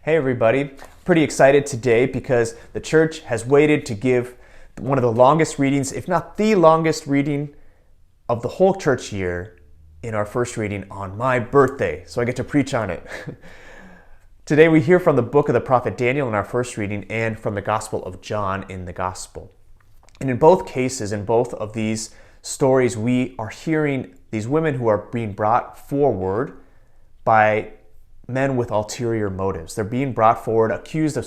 Hey everybody, pretty excited today because the church has waited to give one of the longest readings, if not the longest reading of the whole church year in our first reading on my birthday. So I get to preach on it. Today we hear from the book of the prophet Daniel in our first reading and from the Gospel of John in the Gospel. And in both cases, in both of these stories, we are hearing these women who are being brought forward by men with ulterior motives. They're being brought forward accused of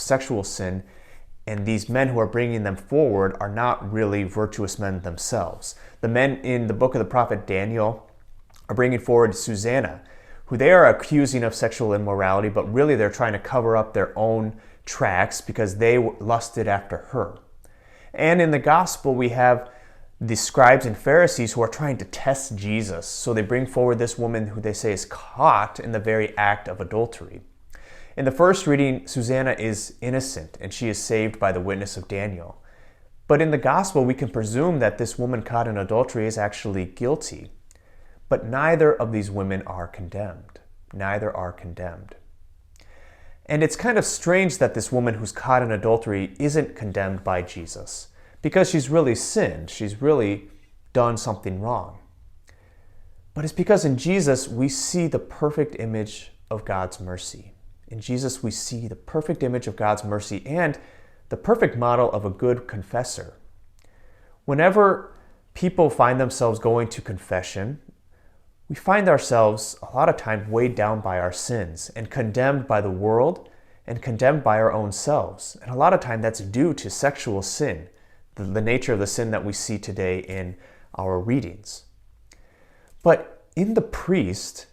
sexual sin, and these men who are bringing them forward are not really virtuous men themselves. The men in the book of the prophet Daniel are bringing forward Susanna, who they are accusing of sexual immorality, but really they're trying to cover up their own tracks because they lusted after her. And in the gospel, we have the scribes and Pharisees who are trying to test Jesus. So they bring forward this woman who they say is caught in the very act of adultery. In the first reading, Susanna is innocent and she is saved by the witness of Daniel. But in the gospel, we can presume that this woman caught in adultery is actually guilty. But neither of these women are condemned. Neither are condemned. And it's kind of strange that this woman who's caught in adultery isn't condemned by Jesus, because she's really sinned. She's really done something wrong. But it's because in Jesus we see the perfect image of God's mercy. In Jesus we see the perfect image of God's mercy and the perfect model of a good confessor. Whenever people find themselves going to confession, we find ourselves a lot of times weighed down by our sins and condemned by the world and condemned by our own selves. And a lot of time that's due to sexual sin, the nature of the sin that we see today in our readings. But in the priest,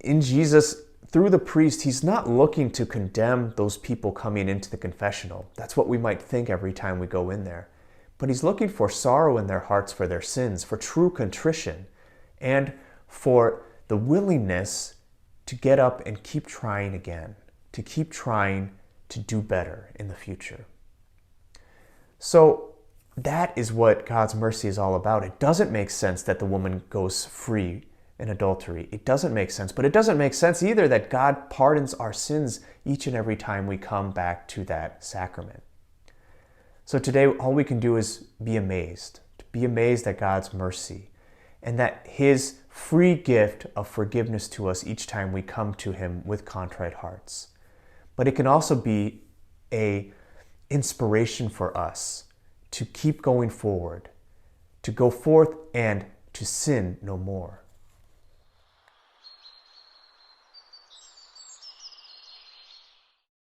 in Jesus, through the priest, he's not looking to condemn those people coming into the confessional. That's what we might think every time we go in there. But he's looking for sorrow in their hearts for their sins, for true contrition, and for the willingness to get up and keep trying again, to keep trying to do better in the future. So that is what God's mercy is all about. It doesn't make sense that the woman goes free in adultery. It doesn't make sense. But it doesn't make sense either that God pardons our sins each and every time we come back to that sacrament. So today, all we can do is be amazed at God's mercy and that His free gift of forgiveness to us each time we come to Him with contrite hearts. But it can also be an inspiration for us to keep going forward, to go forth and to sin no more.